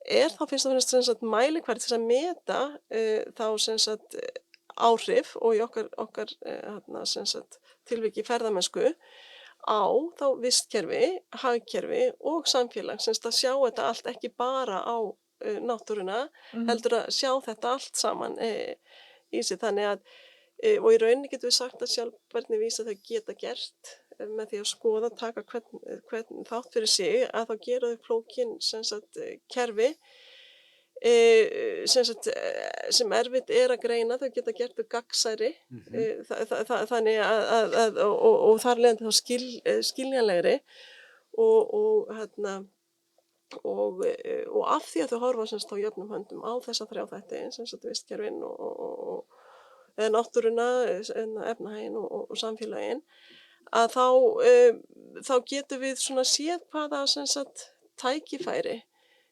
þá finnst það sem sagt mælikvarði til að meta þá sem sagt áhrif og í okkar sem sagt tilviki ferðamennsku á þá vistkerfi, hagkerfi og samfélag sem sagt að sjá þetta allt ekki bara á náttúruna, heldur að sjá þetta allt saman í sig. Þannig að, og í rauninni getum við sagt að sjálfbærni vísa þau geta gert með því að skoða, taka hvern þátt fyrir sig, að þá gera þau flókin sem sagt kerfi sem erfitt er að greina, þau geta gert þau gagnsærri, þannig að og þar leiðandi þá skiljanlegri og af því að þau horfa sem sagt á jöfnum höndum á þessa þrjá þætti sem sagt vistkerfin og náttúruna, efnahaginn og samfélaginn, að þá getum við svona séð hvaða sem sagt tækifæri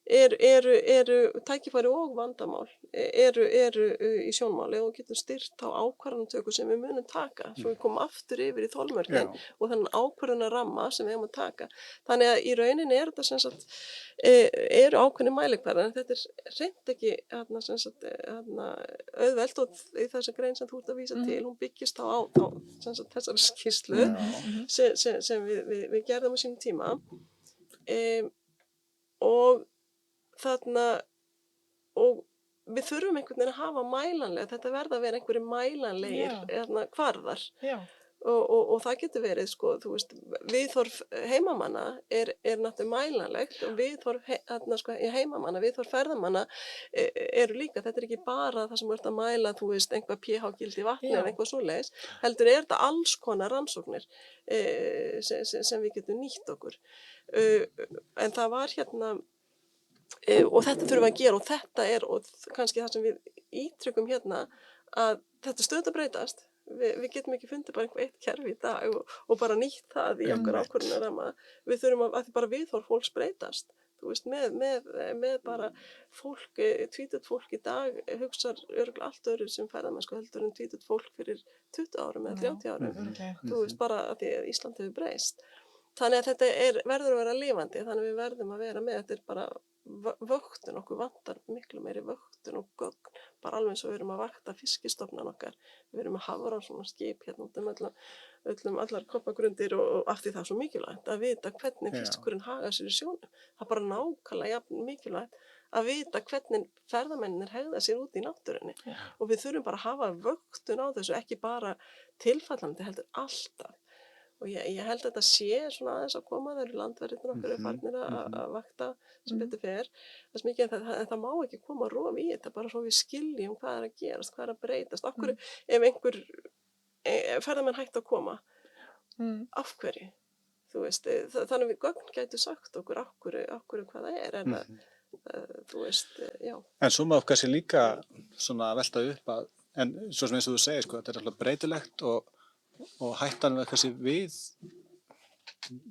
eru tækifæri og vandamál eru í sjónmáli og getum styrt á ákvarðanatöku sem við munum taka svo við komum aftur yfir í þolmörkin og þennan ákvarðana ramma sem við eigum að taka. Þannig að í rauninni þetta sem sagt eru ákveðni mælikvarðar en þetta hreint ekki sem sagt auðvelt og í þessi grein sem þú ert að vísa til hún byggist á sem sagt þessari skýrslu sem við gerðum á sínum tíma og þarna og við þurfum einhvern veginn að hafa mælanlega, þetta verða að vera einhverju mælanlegir kvarðar og það getur verið sko, þú veist, viðhorf heimamanna er náttúrulega mælanlegt og viðhorf heimamanna, viðhorf ferðamanna eru líka, þetta er ekki bara það sem þú ert að mæla, þú veist, einhvað pH-gildi í vatni eða eitthvað svoleiðis, heldur þetta alls konar rannsóknir sem við getum nýtt okkur. En það var og þetta þurfum við að gera og þetta og kannski það sem við ítryggum að þetta stöðugt að breytast. Við getum ekki fundið bara eitt kerfi í dag og bara nýtt það í okkar ákvörðunarramma. Við þurfum að því bara viðhorf fólks breytast. Þú veist, með bara fólk, tvítugt fólk í dag hugsar örugglega allt öðru sem ferðamennsku heldur en tvítugt fólk fyrir 20 árum eða 30 árum. Þú veist, bara að því að Ísland hefur breyst. Þannig að þetta verður að vera lifandi, þannig að við verðum að vera með, þetta bara vöktun, okkur vantar miklu meiri vöktun og gögn, bara alveg eins og við erum að vakta fiskistofnan okkar, við erum að hafa svona skip út allar koppagrundir og af því það er svo mikilvægt að vita hvernig fiskurinn hagar sér í sjónum, það er bara nákvæmlega jafn mikilvægt að vita hvernig ferðamennir hegða sér út í náttúrunni og við þurfum bara að hafa vöktun á þessu, ekki bara tilfallandi heldur alltaf. Og ég held að þetta sé svona aðeins að koma, það eru landverðirnir okkur farnir að vakta sem betur fer. En það má ekki koma rof í þetta, bara svo við skiljum hvað er að gerast, hvað er að breytast. Af hverju, ef einhver ferðamenn hægt að koma, af hverju? Þú veist, þannig við gögn gætu sagt okkur af hverju hvað það er það, þú veist, já. En svo má kannski líka svona velta upp að, en svo sem eins og þú segir, sko, þetta er alltaf breytilegt og hættan við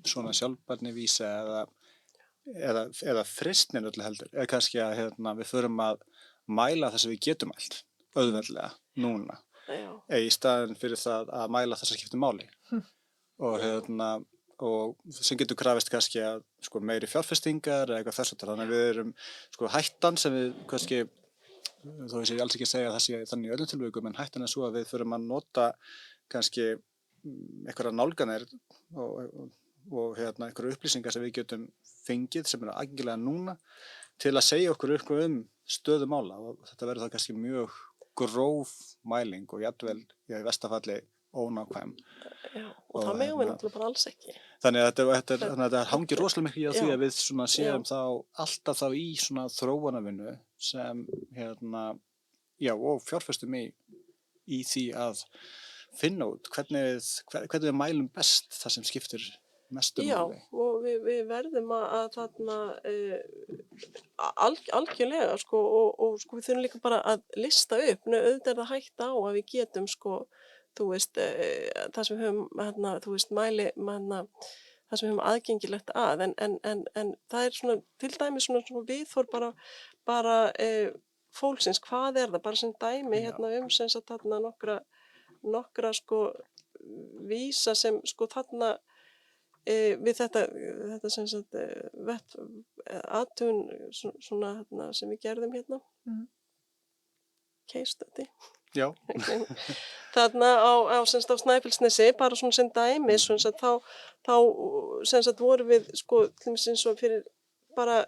svona sjálfbærni vísa eða fristnin öllu heldur er kannski að við förum að mæla það sem við getum mælt auðveldlega núna í staðinn fyrir það að mæla það sem skiptir máli og sem getur krafist kannski að sko, meiri fjárfestingar eða eitthvað þess að þannig að við erum sko, hættan sem við kannski þó ég alls ekki segja að það sé þannig í öllum tilvikum en hættan er svo að við förum að nota kannski einhverja nálganir og einhverja upplýsingar sem við getum fengið sem eru aðgengilega núna til að segja okkur eitthvað stöðu mála og þetta verður það kannski mjög gróf mæling og jafnvel í versta falli ónákvæm. Já, og það megum við náttúrulega bara alls ekki. Þannig að þetta hangir rosalega mikið á því að við svona séum þá alltaf þá í svona þróunarvinnu sem og fjárfestum í því að finna út hvernig við mælum best það sem skiptir mestu máli. Já, og við verðum að þarna algjörlega sko, og sko, við þurfum líka bara að lista upp, auðvitað er það hægt á að við getum sko, þú veist, það sem við höfum þú veist, það sem við höfum aðgengilegt að, en það er svona, til dæmis svona viðhorf bara fólksins, hvað er það, bara sem dæmi sem sagt þarna nokkra sko vísa sem sko þarna við þetta sem sagt athugun svona sem við gerðum case study þarna á Snæfellsnesi bara svona sem dæmi þá sem sagt vorum við sko til dæmis eins og fyrir bara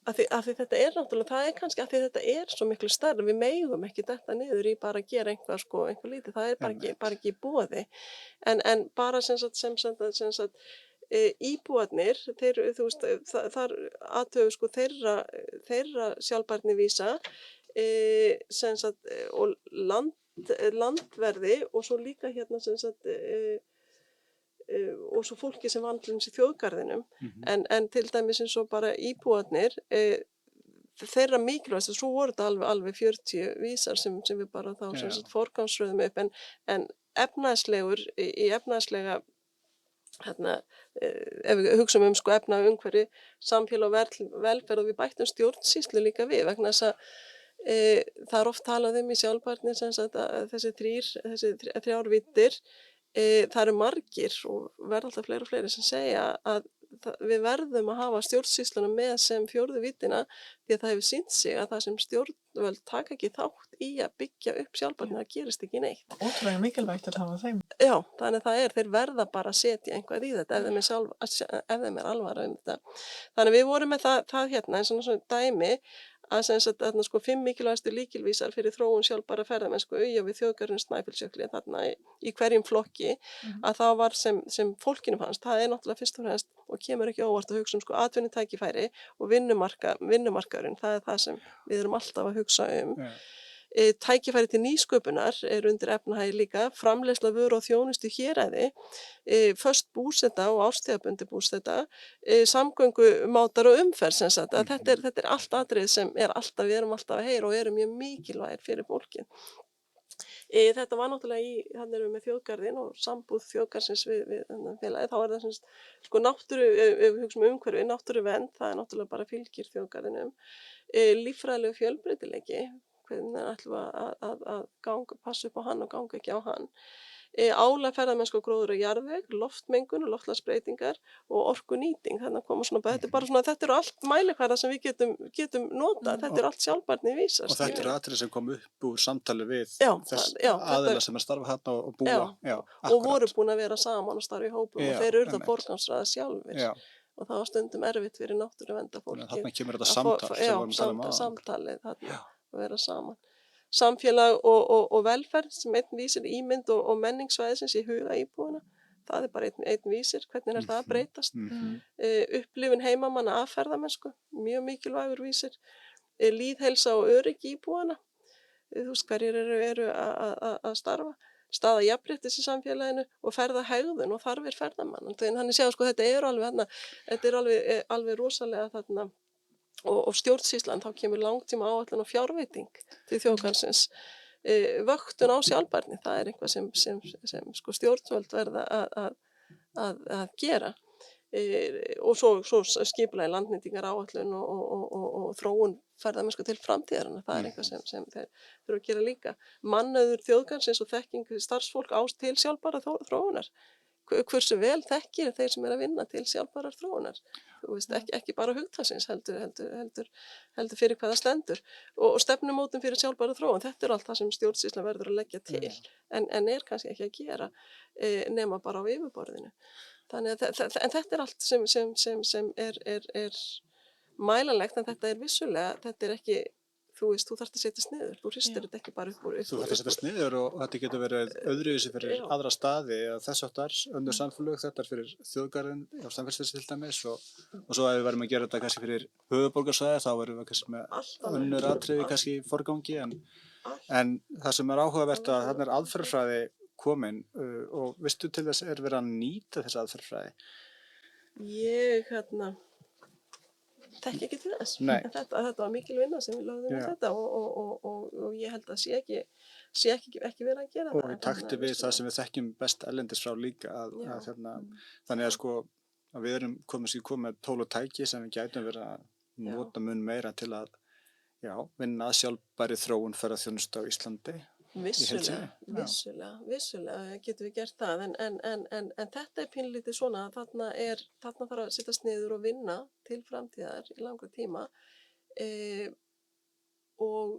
af því þetta er náttúrulega, það er kannski af því þetta er svo miklu stærra, við megum ekki detta niður í bara að gera einhver lítið, það er bara ekki í boði, en bara sem sagt íbúarnir, þú veist, þar athugum sko þeirra sjálfbærni vísa, sem sagt, og landverði og svo líka sem sagt, og svo fólki sem vandlum í þjóðgarðinum en til dæmis eins og bara íbúarnir þeirra mikilvægast og svo voru þetta alveg 40 vísar sem við bara þá sem sagt forgangsröðum upp en efnahagslega hérna, ef við hugsaum sko efna umhverfi, samfélag og velferð og við bættum stjórnsýslu líka við vegna þess að það er oft talað í sjálfbærni sem sagt að þessi þrjár víddir, það eru margir og verða alltaf fleiri og fleiri sem segja að við verðum að hafa stjórnsýsluna með sem fjórðu víddina því að það hefur sýnt sig að það sem stjórnvöld taka ekki þátt í að byggja upp sjálfbærni, það gerist ekki neitt. Ótrúlega mikilvægt að hafa þeim. Já, þannig að þeir verða bara að setja einhvað í þetta ef þeim er alvara þetta. Þannig að við vorum með það hérna eins og svona dæmi að sem sagt þarna sko 5 mikilvægastu lykilvísar fyrir þróun sjálfbæra ferðamennsku við þjóðgarðinn Snæfellsjökli þarna í hverjum flokki að það var sem fólkinu fannst, það er náttúrulega fyrst og fremst og kemur ekki óvart að hugsa sko atvinnutækifæri og vinnumarkaðurinn, það er það sem við erum alltaf að hugsa Tækifæri til nýsköpunar undir efnahagi líka, framleiðsla vöru og þjónustu héræði, föst búseta og árstíðabundi búseta, samgöngumátar og umferð sem sagt. Þetta er allt atriði sem við erum alltaf að heyra og eru mjög mikilvægir fyrir fólkið. Þetta var náttúrulega þannig erum við með þjóðgarðinn og sambúð þjóðgarðsins við félagið, þá það sem sko náttúru, ef við hugsaum umhverfi, náttúruvernd, það náttúrulega bara fylgir þjóðgarðinum, líffræðilegu fjölbreytileiki, hvernig ætlum við að passa upp á hann og ganga ekki á hann. Álag ferðamennsku og gróður og jarðveg, loftmengun og loftslagsbreytingar og orkunýting. Þannig að koma þetta eru allt mælikvarðar sem við getum notað, þetta eru allt sjálfbærni vísar. Og þetta eru atriði sem kom upp úr samtali við aðila sem starfa þarna og búa. Já, og voru búin að vera saman og starfa í hópum og þeir urðu að forgangsraða sjálfir. Já. Og það var stundum erfitt fyrir náttúruverndafólki. Þarna kemur þetta samtal sem vorum að tala um áðan. Samtalið þarna, að vera saman. Samfélag og velferð sem einn vísir ímynd og menningssvæðisins í huga íbúana. Það er bara einn vísir, hvernig það að breytast. Upplifun heimamanna af ferðamennsku, mjög mikilvægur vísir. Lýðheilsa og öryggi íbúana. Þú veist hverjir eru að starfa. Staða jafnréttis í samfélaginu og ferðahegðun og þarfir ferðamanna. Þannig séu sko þetta er alveg rosalega þarna. Og stjórnsýslan, þá kemur langtíma áætlun og fjárveiting til þjóðgarðsins. Vöktun á sjálfbærni, það er eitthvað sem sko stjórnvöld verða að gera. Og svo skipulagi landnýtingar áætlun og þróun ferðamennsku til framtíðarinnar, það er eitthvað sem þeir þurfa að gera líka. Mannauður þjóðgarðsins og þekking starfsfólk til sjálfbæra þróunar. Hversu vel þekkir þeir sem að vinna til sjálfbærar þróunar. Þú veist, ekki bara hugtaksins heldur fyrir hvað það stendur. Og stefnumótun fyrir sjálfbæra þróun, þetta allt það sem stjórnsýslan verður að leggja til, en kannski ekki að gera nema bara á yfirborðinu. Þannig að þetta allt sem er mælanlegt, en þetta vissulega, þetta ekki, þú veist, þú þarft að setjast niður, þú hristir þetta ekki bara upp úr. Þú þarft að setjast niður og þetta getur verið öðruvísi fyrir aðra staði eða þess áttar, önnur samfélög, þetta fyrir þjóðgarðinn á Snæfellsnesi til dæmis og svo ef við verðum að gera þetta kannski fyrir höfuðborgarsvæði þá verðum við kannski með önnur atriði kannski í forgangi en það sem áhugavert að þarna aðferðafræði komin og veistu til þess verið að nýta þessa aðferðafræði? Ég þekki ekki til þess. Þetta var mikil vinna sem við lögðum í þetta og ég held að sé ekki verið að gera það. Og í takti við það sem við þekkjum best erlendis frá líka þannig að sko að við erum komið með tól og tæki sem við gætum verið að nota mun meira til að vinna að sjálfbæri þróun ferðaþjónustu á Íslandi. Vissulega getum við gert það en þetta pínlítið svona að þarna þarf að sittast niður og vinna til framtíðar í langa tíma og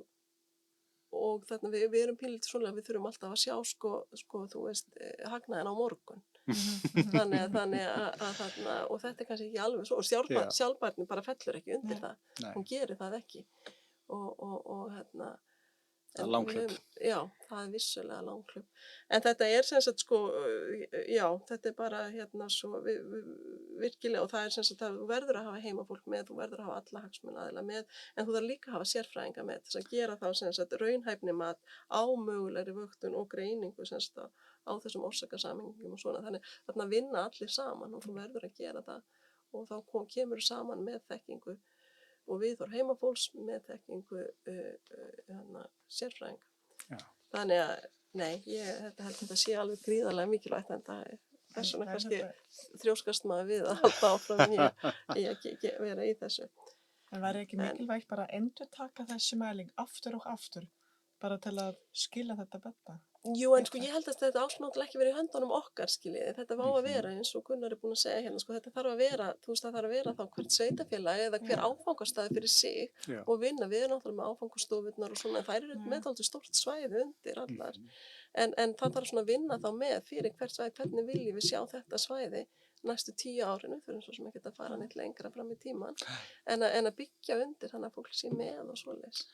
þarna við erum pínlítið svona að við þurfum alltaf að sjá sko þú veist hagnaðinn á morgun þannig að þarna og þetta kannski ekki alveg svo og sjálfbærni bara fellur ekki undir það hún gerir það ekki og Það er langhlaup. Já, það vissulega langhlaup. En þetta sem sagt sko, þetta bara svo virkilega og það sem sagt að þú verður að hafa heimafólk með, þú verður að hafa alla hagsmunaaðila með, en þú þarf líka að hafa sérfræðinga með þess að gera þá sem sagt raunhæfnimat á mögulegri vöktun og greiningu sem sagt á þessum orsakasamhengum og svona. Þannig þarna vinna allir saman og þú verður að gera það og þá kemur þú saman með þekkingu og viðhorf heimafólks með þekkingu sérfræðinga. Þannig að, þetta held þetta sé alveg gríðarlega mikilvægt en það þess vegna En kannski þetta- þrjóskast maður við að halda áfram í að vera í þessu. En væri ekki mikilvægt bara að endurtaka þessi mæling aftur og aftur, bara til að skilja þetta betur? Jú, en sko ég held að þetta ásnáttúrulega ekki verið í höndunum okkar, skiljiði. Þetta á að vera eins og Gunnar er búinn að segja hérna, sko þetta þarf að vera, þú veist það þarf að vera þá hvert sveitafélag eða hver áfangastæði fyrir sig Já. og vinna. Við erum náttúrulega með áfangastofurnar og svona, en þær eru með dálítið stórt svæði undir allar. En það þarf svona að vinna þá með fyrir hvert svæði, hvernig viljum við sjá þetta svæði næstu 10 árinu, fyrir svo sem ekki að fara neitt lengra fram í tíman, en að byggja undir þannig að fólk sé með og svoleiðis.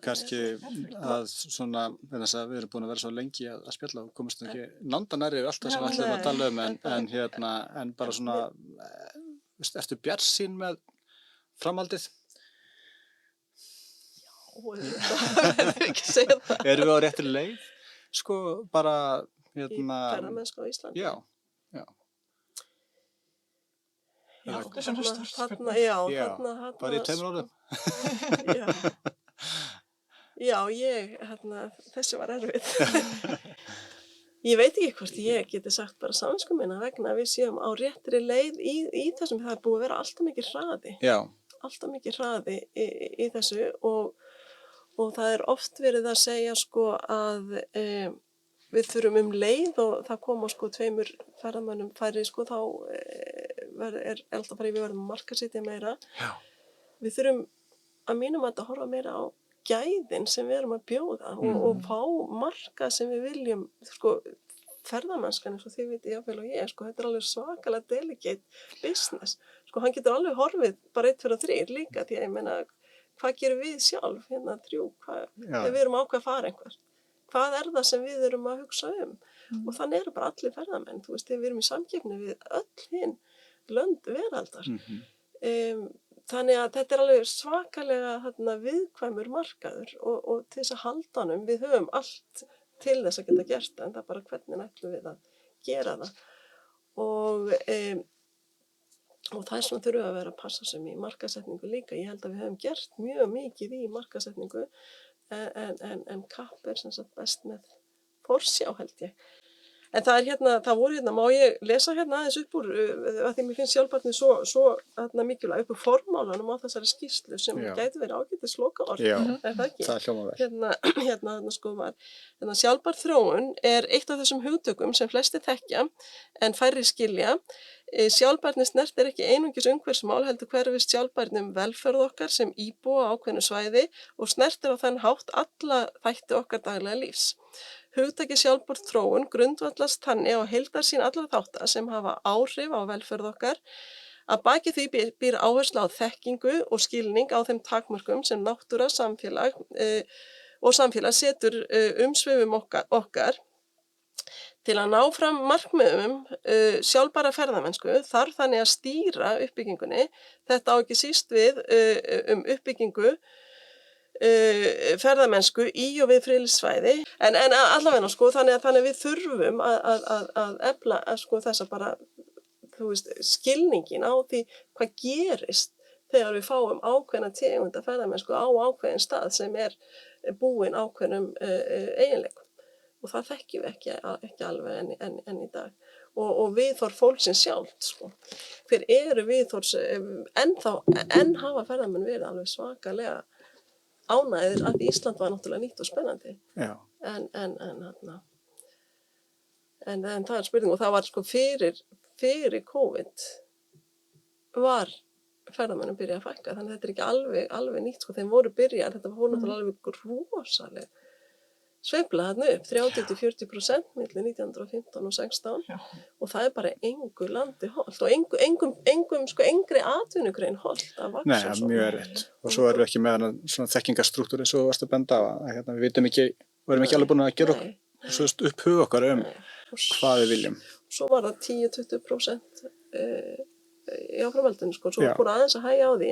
Kannski að svona, þess að við erum búin að vera svo lengi að spjalla og komumst ekki nánda nærri allt það sem við ætlum að tala um, en bara svona, ertu bjartsýn með framhaldið? Og það verður ekki að segja það. Erum við á réttri leið? Sko, bara, Í ferðamennsku á Íslandi. Já. Já, þetta er svona stórt spurning. þarna. Bara í 2 orðum. Þessi var erfið. Ég veit ekki hvort ég geti sagt bara samvinsku minna vegna að við séum á réttri leið í þessum, það er búið að vera alltaf mikið hraði. Já. Alltaf mikið hraði í þessu og það er oft verið að segja sko að við þurfum leið og það koma sko 2 ferðamönnum færri sko þá er alltaf farið við verðum að markaðssetja meira. Já. Við þurfum að mínum að horfa meira á gæðin sem við erum að bjóða og fá markað sem við viljum, sko ferðamennskan eins og þið vitið jáfnvel og ég, sko þetta er alveg svakalega delicate business, sko hann getur alveg horfið bara 1, 2 og 3 líka því að ég meina, hvað gerum við sjálf hérna 3, ef við erum ákveð að fara einhver, hvað er það sem við erum að hugsa og þannig eru bara allir ferðamenn, þú veist, þegar við erum í samkeppni við öll hinn lönd veraldar. Þannig að þetta er alveg svakalega viðkvæmur markaður og til þess að halda honum, við höfum allt til þess að geta gert það, en það er bara hvernig ætlum við að gera það. Og það er svona þurfum að vera að passa sem í markaðssetningu líka. Ég held að við höfum gert mjög mikið í markaðssetningu, en kapp er sem sagt best með forsjá held ég. En það er það voru má ég lesa aðeins upp úr, að því mér finnst sjálfbærni svo mikilvæg upp úr formálanum á þessari skýrslu sem gæti verið ágætis lokaorð. Já, er það ekki? Það hljómar vel. Sko var, sjálfbær þróun er eitt af þessum hugtökum sem flestir þekkja en færri skilja. Sjálfbærni snertir ekki einungis umhverfismál heldur hverfist sjálfbærni velferð okkar sem íbúa á ákveðnu svæði og snertir á þann hátt alla þætti okkar daglega lífs. Hugtakið sjálfbær þróun grundvallast þannig á heildarsýn allra þátta sem hafa áhrif á velferð okkar. Að baki því býr áhersla á þekkingu og skilning á þeim takmörkum sem náttúra, samfélag og samfélag setur umsvifum okkar. Til að ná fram markmiðum sjálfbæra ferðamennsku þarf þannig að stýra uppbyggingunni. Þetta á ekki síst við uppbyggingu ferðamennsku í og við friðlýst en allavega sko þannig við þurfum að efla sko þessa bara þú veist skilningin á því hvað gerist þegar við fáum ákveðna tegunda ferðamennsku á ákveðin stað sem er búin ákveðnum eiginleikum og það þekkjum við ekki alveg enn í dag og viðhorf fólksins sjálft sko. Hver eru viðhorfs enn hafa ferðamenn verið alveg svakalega ánægðir að Ísland var náttúrulega nýtt og spennandi. Já. En það er spurning og það var sko fyrir COVID var ferðamönnum byrjað að fækka þannig að þetta er ekki alveg nýtt sko þeim voru byrjað þetta voru náttúrulega alveg rosaleg sveifla þarna upp 30-40% milli 1915 og 16 og það er bara engu landi hollt og engri atvinnugrein hollt að vaksa. Nei, mjög erfitt. Og svo erum við ekki með svona þekkingarstruktúr eins og varst að benda á að við vitum ekki, við erum ekki alveg búin að gera upp hug okkar hvað við viljum. Svo var það 10-20% í áframhaldinu sko, svo fór aðeins að hægja á því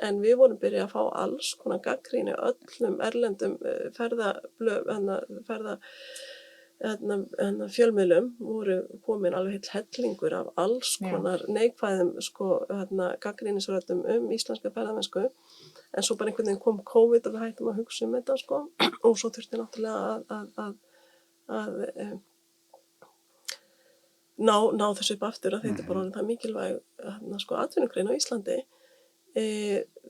en við vorum byrjað að fá alls konar gagnrýni öllum erlendum fjölmiðlum voru komin alveg heill hellingur af alls konar neikvæðum sko, gagnrýnisröddum íslenska ferðamennsku en svo bara einhvern veginn kom COVID og við hættum að hugsa þetta sko og svo þurfti náttúrulega að ná þessu upp aftur að þetta er bara orðið það mikilvæg sko atvinnugrein á Íslandi.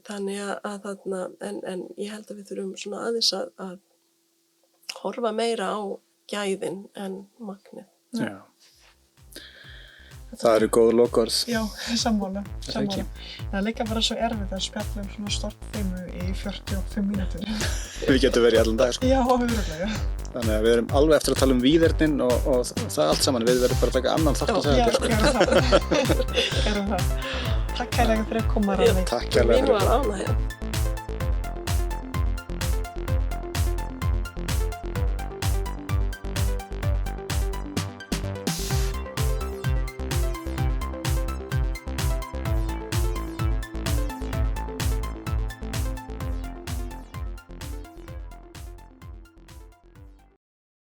Þannig að þarna, en ég held að við þurfum svona aðeins að horfa meira á gæðin en magnið. Já. Það eru góð lokaorð. Já, sammála. Það er líka bara svo erfitt að spjalla svona stortþemu í 45 mínútur. Við getum verið í allan dag, sko. Já, örugglega. Þannig að við erum alveg eftir að tala um víðernin og það allt saman. Við verðum bara að taka annan þátt á það. Já, gerum það. Takk kærlega fyrir að koma að ræða. Takk kærlega fyrir. Mín var ánægja.